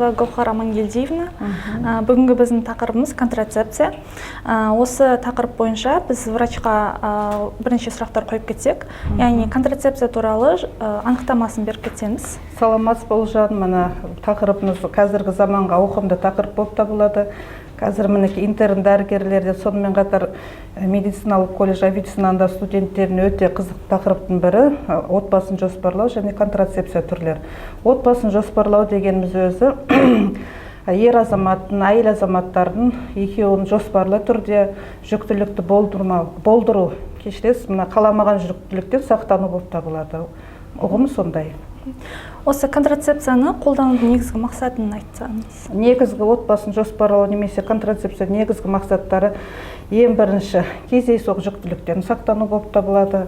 Гаухар Аманкельдікызымен. Бүгінгі біздің тақырыбымыз контрацепция. Осы тақырып бойынша біз врачқа бірнеше сұрақтар қойып кетсек, яғни контрацепция туралы анықтамасын беріп кетсеңіз. Саламатсыз болжан, мына тақырыбымыз қазіргі заманға ауқымды тақырып болып табылады. Қазір мінеки интерн дәрігерлерде, сонымен қатар медициналық колледж Авиценнада студенттеріне өте қызық тақырыптың бірі отбасын жоспарлау және контрацепция түрлері. Отбасын жоспарлау дегеніміз өзі ер азаматтың, әйел азаматтардың екеуін жоспарлы түрде жүктілікті болдыру, кешіресіз, мына қаламаған жүктіліктен сақтану болып табылады. Ұғым сондай. Осы контрацепцияны қолданудың негізгі мақсатын айтсаңыз. Негізгі отбасын жоспарлау немесе контрацепция негізгі мақсаттары ең бірінші кездейсоқ жүктіліктен сақтану болып табылады.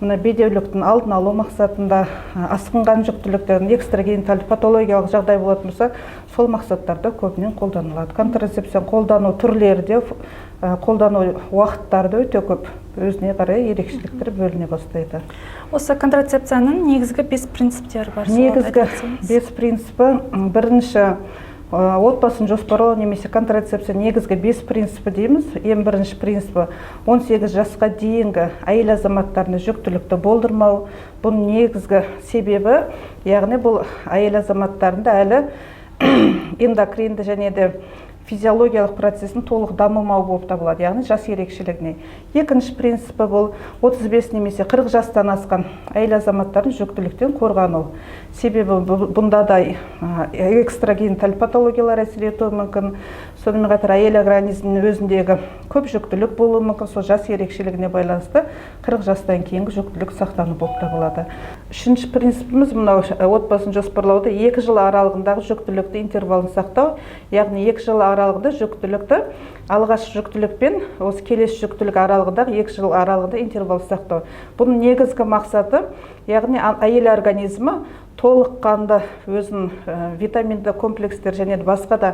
Мына бедеуліктің алдын алу мақсатында асқынған жүктіліктердің экстрагениталды патологиялық жағдай болатын болса, сол мақсаттарда көбінен қолданылады. Контрацепцияны қолдану түрлері де, қолдану уақыттары өте көп, өзіне қарай ерекшеліктер бөліне бастайды. Осы контрацепцияның негізгі 5 принциптері бар. Негізгі 5 принципі, бірінші отбасын жоспарлау немесе контрацепция негізгі 5 принципі дейміз. Ең бірінші принципі 18 жасқа дейінгі әйел азаматтарына жүктілікті болдырмау. Бұның негізгі себебі, яғни бұл әйел азаматтарында әлі эндокринді және де физиологиялық процесін толық дамымау болып табылады, яғни жас ерекшелігіне. Екінші принципі бұл 35 немесе 40 жастан асқан әйел азаматтарын жүктіліктен қорғану. Себебі бұнда да экстрагениталды патологиялар әсер етуі мүмкін. Сонымен қатар әйел организмінің өзіндегі көп жүктілік болуы мүмкін. Сол жас ерекшелігіне байланысты 40 жастан кейінгі жүктілік сақтану болып табылады. Үшінші принципіміз мынау отбасын жоспарлауда 2 жыл аралығындағы жүктілікті интервалын сақтау, яғни 2 жыл аралығында жүктілікті алғаш жүктілік пен осы келесі жүктілік аралығындағы 2 жыл аралығында интервал сақтау. Бұның негізгі мақсаты, яғни әйел организмі толыққанды өзін витаминді комплекстер және басқа да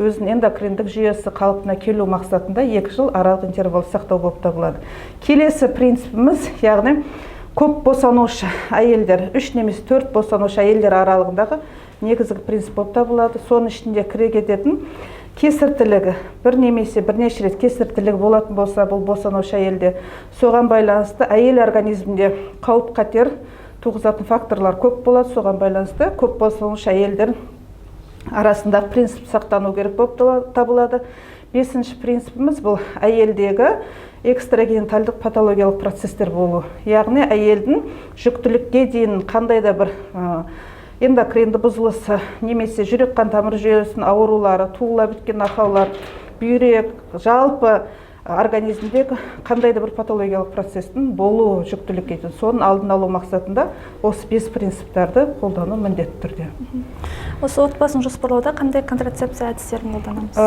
өзін эндокриндік жүйесі қалпына келу мақсатында 2 жыл аралық интервал сақтау болып табылады. Келесі принципіміз, яғни көп босанушы әйелдер, 3 немесе 4 босанушы әйелдер аралығындағы негізгі принцип болып табылады. Соның ішінде кіре кететін кесіртілігі, бір немесе бірнеше рет кесіртілігі болатын болса, бұл босанушы әйелде, соған байланысты әйел организмінде қауіп қатер туғызатын факторлар көп болады. Соған байланысты көп босанушы әйелдер арасында принцип сақтану керек болып табылады. Бесінші принципіміз бұл әйелдегі экстрагениталдық патологиялық процестер болу. Яғни әйелдің жүктілікке дейін қандай да бір эндокринді бұзылысы немесе жүрек қан тамыр жүйесінің аурулары, туыла біткен ақаулар, бүйрек, жалпы организмдегі қандай да бір патологиялық процестің болу жүктілікке дейін. Соның алдын алу мақсатында осы 5 принциптарды қолдану міндетті түрде. Осы отбасын жоспарлауда қандай контрацепция әдістерін қолданамыз?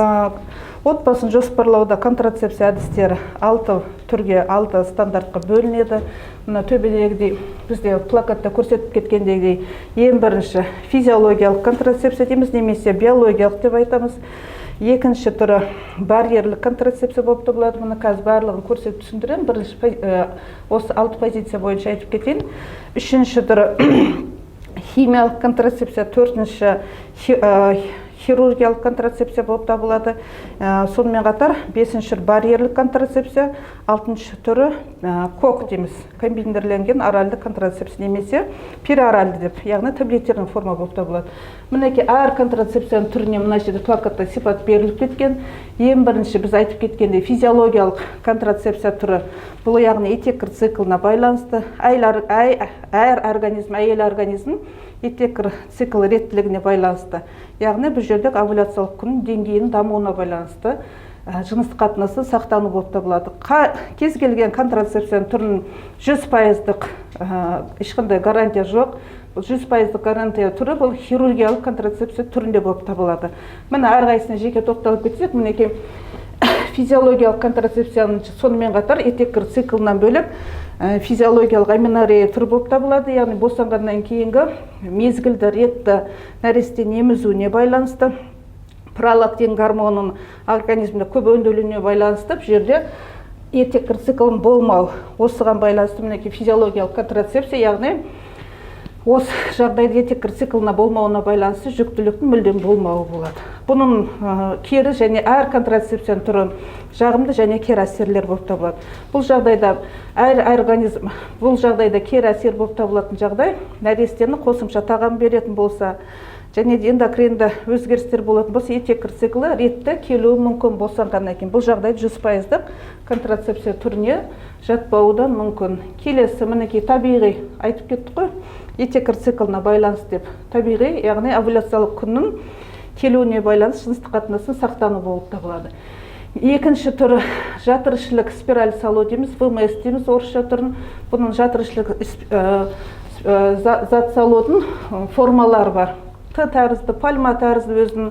Отбасын жоспарлауда контрацепция әдістері 6 түрге, 6 стандартқа бөлінеді. Мына төбедегідей, бізде плакатта көрсетіп кеткендегідей, ең бірінші физиологиялық контрацепция дейміз, немесе биологиялық деп айтамыз. Екінші түрі барьерлік контрацепция болып табылады. Мұны қазір барлығын көрсетіп түсіндірем. Бірінші осы 6 позиция бойынша айтып кетейін. Үшінші түрі химиялық контрацепция, төртінші хирургиялық контрацепция болып табылады. Сонымен қатар 5-ші барьерлік контрацепция, 6-шы түрі кок дейміз, комбинирленген оральды контрацепция немесе пероральды деп, яғни таблеттердің форма болып табылады. Мінеки әр контрацепцияның түріне мына жерде плакатта сипат беріліп кеткен. Ең бірінші біз айтып кеткендей физиологиялық контрацепция түрі, бұл яғни этекр циклына байланысты. Әр организм, әйел организм этекр цикл реттілігіне байланысты. Яғни бұл жердегі овуляциялық күн деңгейінің дамуына байланысты жыныстық қатынасы сақтану болып табылады. Кез келген контрацепцияның түрінің 100%-дық ешқандай гарантия жоқ. 100% гарантия түрі бұл хирургиялық контрацепция түрінде болып табылады. Міне әрқайсысына жеке тоқталып кетсек, мінекей физиологиялық контрацепцияның сонымен қатар етеккір циклынан бөлек физиологиялық аменорея түрі болып табылады. Яғни босанғаннан кейінгі мезгілді ретті нәрестенің емізуіне байланысты, пролактин гормонының организмде көп өндірілуіне байланысты бұл жерде етеккір циклын болмау. Осыған байланысты мінекей физиологиялық контрацепция, яғни осы жағдайда етеккір циклына болмауына байланысты жүктіліктің мүлдем болмауы болады. Бұның кері және әр контрацепцияның түрі жағымды және кері әсерлер болып табылады. Бұл жағдайда әр организм бұл жағдайда кері әсер болып табылатын жағдай нәрестені қосымша тағам беретін болса, және эндокринді өзгерістер болатын болса, етеккір циклі ретті келуі мүмкін босанғаннан кейін. Бұл жағдай 100% контрацепция түріне жатпауы мүмкін. Келесі мінекей табиғи айтып кеттік қой, етеккір циклына байланысты деп. Табиғи, яғни овуляциялық күннің келуіне байланысты жыныстық қатынастың сақтану болып табылады. Екінші түрі жатырішілік спираль салу дейміз, ВМС дейміз орысша түрін. Бұның жатырішілік зат салудың формалары бар. Т тәрізді, пальма тәрізді өзінің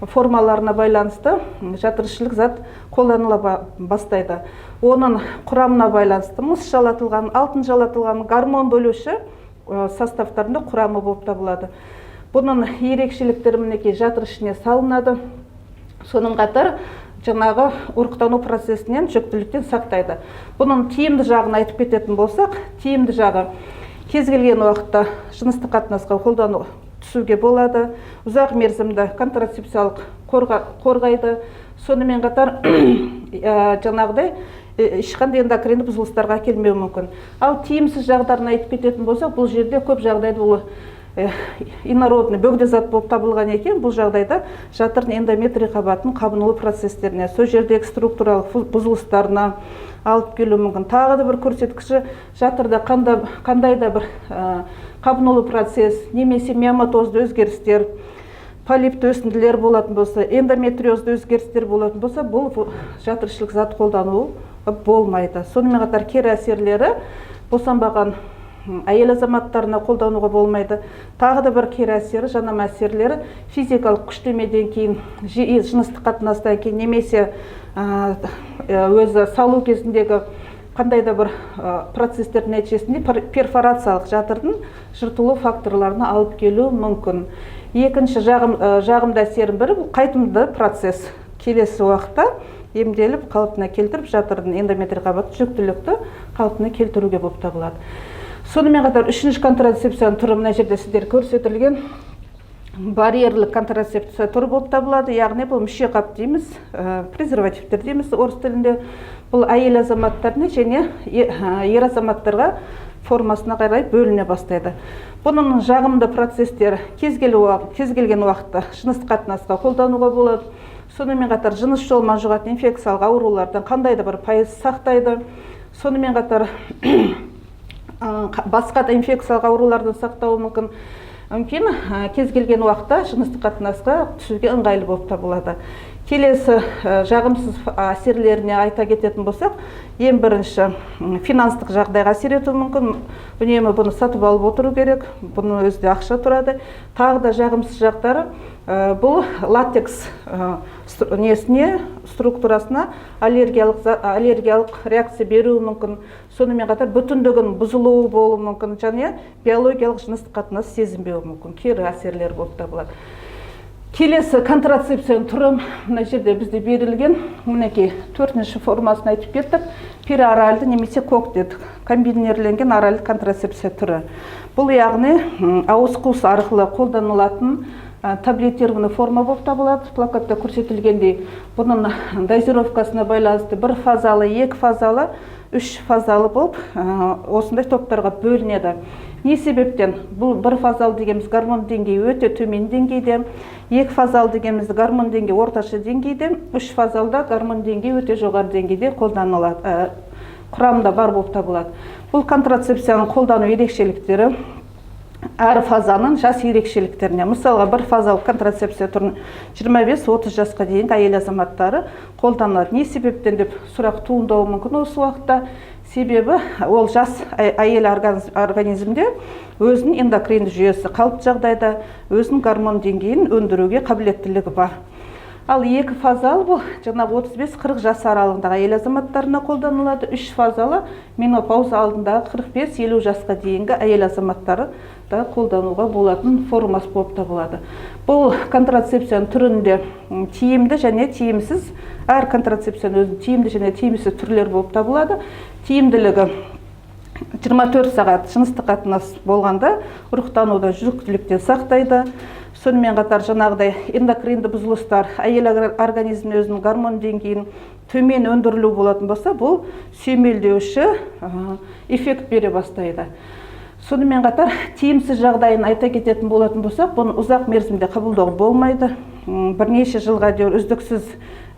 формаларына байланысты жатырышылық зат қолданыла бастайды. Оның құрамына байланысты мыс жалатылған, алтын жалатылған гормон бөлуші составтарында құрамы болып табылады. Бұның ерекшеліктері мінекей жатыр ішіне салынады. Соның қатар жаңағы ұрықтану процесінен жүктіліктен сақтайды. Бұның тиімді жағын айтып кететін болсақ, тиімді жағы кез келген уақытта жыныстық қатынасқа қолдану түсуге болады. Ұзақ мерзімді контрацепциялық қорғайды. Сонымен қатар жаңағыдай ешқандай эндокринді бұзылыстарға әкелмеуі мүмкін. Ал тиімсіз жағдарын айтып кететін болсақ, бұл жерде көп жағдайда ол инородный бөгде зат болып табылған екен. Бұл жағдайда жатырдың эндометрий қабатының қабынулы процестеріне, сол жердегі структуралық бұзылыстарына алып келуі мүмкін. Тағы да бір көрсеткіші жатырда қандай да бір қабынулы процесс немесе миоматозды өзгерістер, полипті өсінділер болатын болса, эндометриозды өзгерістер болатын болса, бұл жатыршылық зат қолдану болмайды. Сонымен қатар кері әсерлері босанбаған әйел азаматтарына қолдануға болмайды. Тағы да бір кері әсері, жанама әсерлері физикалық күштемеден кейін, жыныстық қатынастан кейін немесе өзі салу кезіндегі қандай да бір процестердің нәтижесінде перфорациялық жатырдың жыртылу факторларына алып келу мүмкін. Екінші жағымды әсерінің бірі бұл қайтымды процесс. Келесі уақытта емделіп, қалпына келтіріп, жатырдың эндометрий қабаты жүктілікті қалпына келтіруге болып табылады. Сонымен қатар үшінші контрацепцияның түрі мына жерде сіздер көрсетілген барьерлік контрацепция түрі болып табылады. Яғни бұл мүше қап дейміз, презервативтер дейміз орыс тілінде. Бұл әйел азаматтарына және ер азаматтарға формасына қарай бөліне бастайды. Бұның жағымды процесстері кез келген уақытта жыныстық қатынасқа қолдануға болады. Сонымен қатар жыныс жолынан жұғатын инфекциялық аурулардан қандай да бір пайыз сақтайды. Сонымен қатар басқа да инфекциялық аурулардан сақтауы мүмкін. Кез келген уақытта жыныстық қатынасқа түсуге ыңғайлы болып табылады. Келесі жағымсыз әсерлеріне айта кететін болсақ, ең бірінші финанстық жағдайға әсер етуі мүмкін. Үнемі бұны сатып алып отыру керек, бұны өзде ақша тұрады. Тағы да жағымсыз жақтары бұл латекс несіне, структурасына аллергиялық реакция беруі мүмкін. Сонымен қатар бүтіндігін бұзылуы болуы мүмкін, және биологиялық жыныстық қатынас сезінбеуі мүмкін. Кері әсерлер болып табылады. Келесі контрацепцияның түрі мына жерде бізде берілген, мінекей 4-ші формасын айтып кеттік. Периоральды немесе коктет комбинирленген оральды контрацепция түрі. Бұл яғни ауыз қуыс арқылы қолданылатын таблетированный форма болып табылады. Плакатта көрсетілгендей, бұның дозировкасына байланысты 1 фазалы, 2 фазалы, 3 фазалы болып осындай топтарға бөлінеді. Не себептен? Бұл 1 фазалы дегеніміз гормон деңгейі өте төмен деңгейде, 2 фазалы дегеніміз гормон деңгейі орташа деңгейде, 3 фазалда гормон деңгейі өте жоғары деңгейде қолданылады, құрамында бар болып табылады. Бұл контрацепцияның қолдану ерекшеліктері әр фазаның жас ерекшеліктеріне. Мысалға, бір фазалық контрацепция түрін 25-30 жасқа дейінгі әйел азаматтары қолданады. Не себептен деп сұрақ туындауы мүмкін осы уақытта. Себебі ол жас әйел организмде өзінің эндокрин жүйесі қалыпты жағдайда өзінің гормон деңгейін өндіруге қабілеттілігі бар. Ал екі фазалы бұл жаңағы 35-40 жас аралығындағы әйел азаматтарына қолданылады. 3 фазалы менопауза алдындағы 45-50 жасқа дейінгі әйел азаматтары да қолдануға болатын формасы болып табылады. Бұл контрацепцияның түрінде тиімді және тиімсіз, әр контрацепцияның өзінің тиімді және тиімсіз түрлер болып табылады. Тиімділігі 24 сағат жыныстық қатынас болғанда ұрықтануда жүктіліктен сақтайды. Сонымен қатар жаңағыдай эндокринді бұзылыстар әйел организміне өзінің гормон деңгейін төмен өндірілу болатын болса, бұл сүйемелдеуші эффект бере бастайды. Сонымен қатар тиімсіз жағдайын айта кететін болатын болсақ, бұны ұзақ мерзімде қабылдауға болмайды. Бірнеше жылға дейін үздіксіз,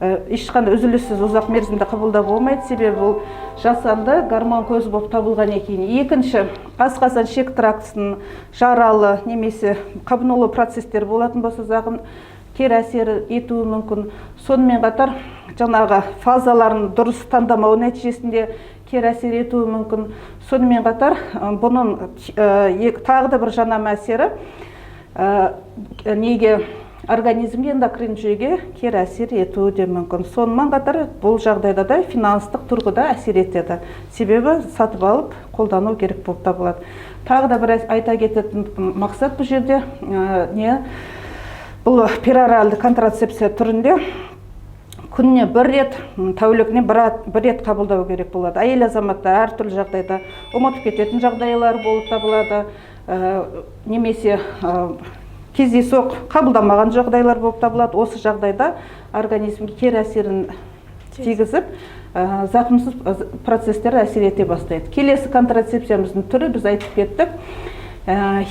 ешқандай үзіліссіз ұзақ мерзімде қабылдауға болмайды. Себебі бұл жасанды гормон көзі болып табылған екен. Екінші, асқазан ішек трактісінің жаралы немесе қабынулы процестер болатын болса, зағым кері әсер етуі мүмкін. Сонымен қатар жаңағы фазаларын дұрыс таңдамау нәтижесінде кері әсер етуі мүмкін. Сонымен қатар бұның тағы да бір жанама әсері неге организмге, эндокрин жүйеге кері әсер етуі де мүмкін. Сонымен қатар бұл жағдайда да финанстық тұрғыда әсер етеді. Себебі сатып алып қолдану керек болып табылады. Тағы да бір айта кететін мақсат бұл жерде бұл пероральды контрацепция түрінде күніне бір рет, тәулігіне бір рет қабылдау керек болады. Әйел азаматтар әртүрлі жағдайда ұмытып кететін жағдайлар болып табылады, немесе кездейсоқ қабылдамаған жағдайлар болып табылады. Осы жағдайда организмге кері әсерін тигізіп, зақымсыз процестер әсер ете бастайды. Келесі контрацепциямыздың түрі біз айтып кеттік,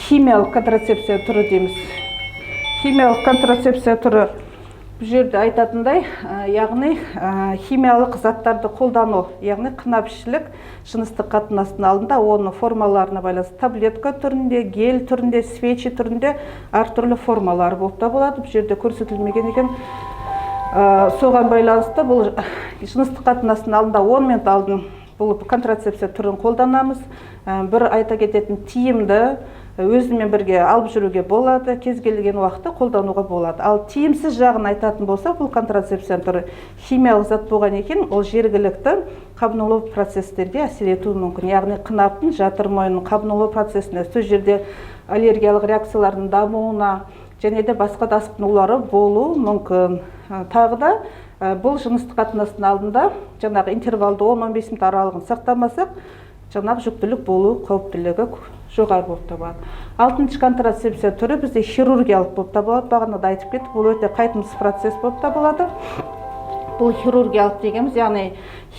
химиялық контрацепция түрі дейміз. Химиялық контрацепция түрі бұл жерде айтатындай, яғни химиялық заттарды қолдану, яғни қынапішілік жыныстық қатынастың алдында оның формаларына байланысты таблетка түрінде, гель түрінде, свечи түрінде әртүрлі формалары болып табылады. Бұл жерде көрсетілмеген екен. Соған байланысты бұл жыныстық қатынастың алдында 10 минут алдын бұл контрацепция түрін қолданамыз. Бір айта кететін тиімді, өзімен бірге алып жүруге болады, кез келген уақытта қолдануға болады. Ал тиімсіз жағын айтатын болса, бұл контрацепция түрі химиялық зат болған екен, ол жергілікті қабынулы процестерге әсер етуі мүмкін. Яғни қынаптың жатыр мойнының қабынулы процесіне, сол жерде аллергиялық реакциялардың дамуына және де басқа да асқынулары болуы мүмкін. Тағы да бұл жыныстық қатынастың алдында жаңағы интервалды 10-15 минут аралығын сақтамасақ, жаңағы жүктілік болу қауіптілігі жоғары болып табылады. 6-шы контрацепция түрі бізде хирургиялық болып табылады. Бағана айтып кеттік, бұл өте қайтымсыз процесс болып табылады. Бұл хирургиялық дегеніміз, яғни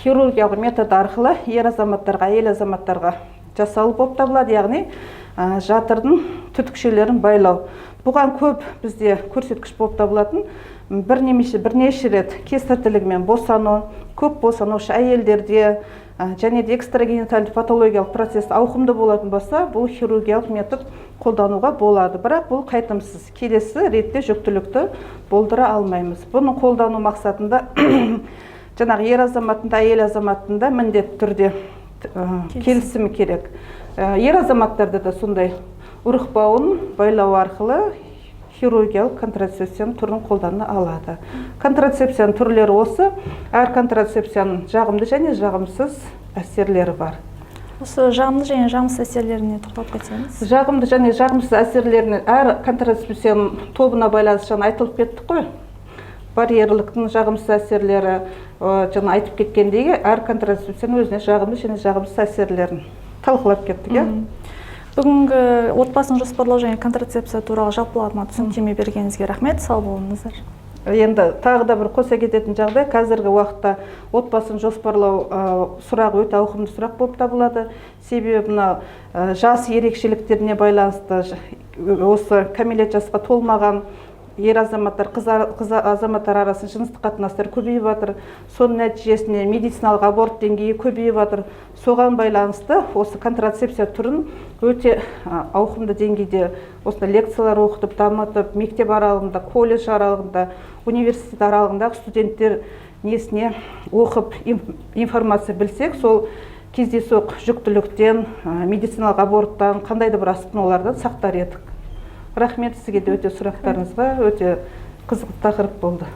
хирургиялық метод арқылы ер азаматтарға, әйел азаматтарға жасалу болып табылады, яғни жатырдың түтікшелерін байлау. Бұған көп бізде көрсеткіш болып табылатын, бірнеше рет кесартілігімен босану, көп босанушы әйелдерде және де экстрагенитальды патологиялық процесс ауқымды болатын болса, бұл хирургиялық метод қолдануға болады. Бірақ бұл қайтымсыз. Келесі ретте жүктілікті болдыра алмаймыз. Бұны қолдану мақсатында жаңағы ер азаматында, әйел азаматында міндетті түрде келісімі керек. Ер азаматтарда да сондай ұрықпауын байлау арқылы хирургиялық контрацепцияның түрін қолдана алады. Контрацепцияның түрлері осы. Әр контрацепцияның жағымды және жағымсыз әсерлері бар. Осы жағымды және жағымсыз әсерлеріне тоқталып кетсеңіз. Жағымды және жағымсыз әсерлеріне әр контрацепцияның тобына байланысты жаңа айтылып кеттік қой. Барьерліктің жағымсыз әсерлері, жаңа айтып кеткендей, әр контрацепцияның өзіне жағымды және жағымсыз әсерлерін талқылап кеттік. Бүгінгі отбасын жоспарлау және контрацепция туралы жалпылама түсініктеме бергеніңізге рахмет, сау болыңыздар. Енді тағы да бір қоса кететін жағдай, қазіргі уақытта отбасын жоспарлау сұрағы өте ауқымды сұрақ болып табылады. Себебі жас ерекшеліктеріне байланысты осы кәмелет жасқа толмаған ер азаматтар, қыз азаматтар арасында жыныстық қатынастар көбейіп жатыр. Соның нәтижесінде медициналық аборт деңгейі көбейіп жатыр. Соған байланысты осы контрацепция түрін өте ауқымды деңгейде осындай лекциялар оқытып, дамытып, мектеп аралығында, колледж аралығында, университет аралығында студенттер несіне оқып информация білсек, сол кездейсоқ жүктіліктен, медициналық аборттан, қандай да бір асқынулардан сақтар едік. Рахмет, сізге де өте сұрақтарыңызға өте қызықты тақырып болды.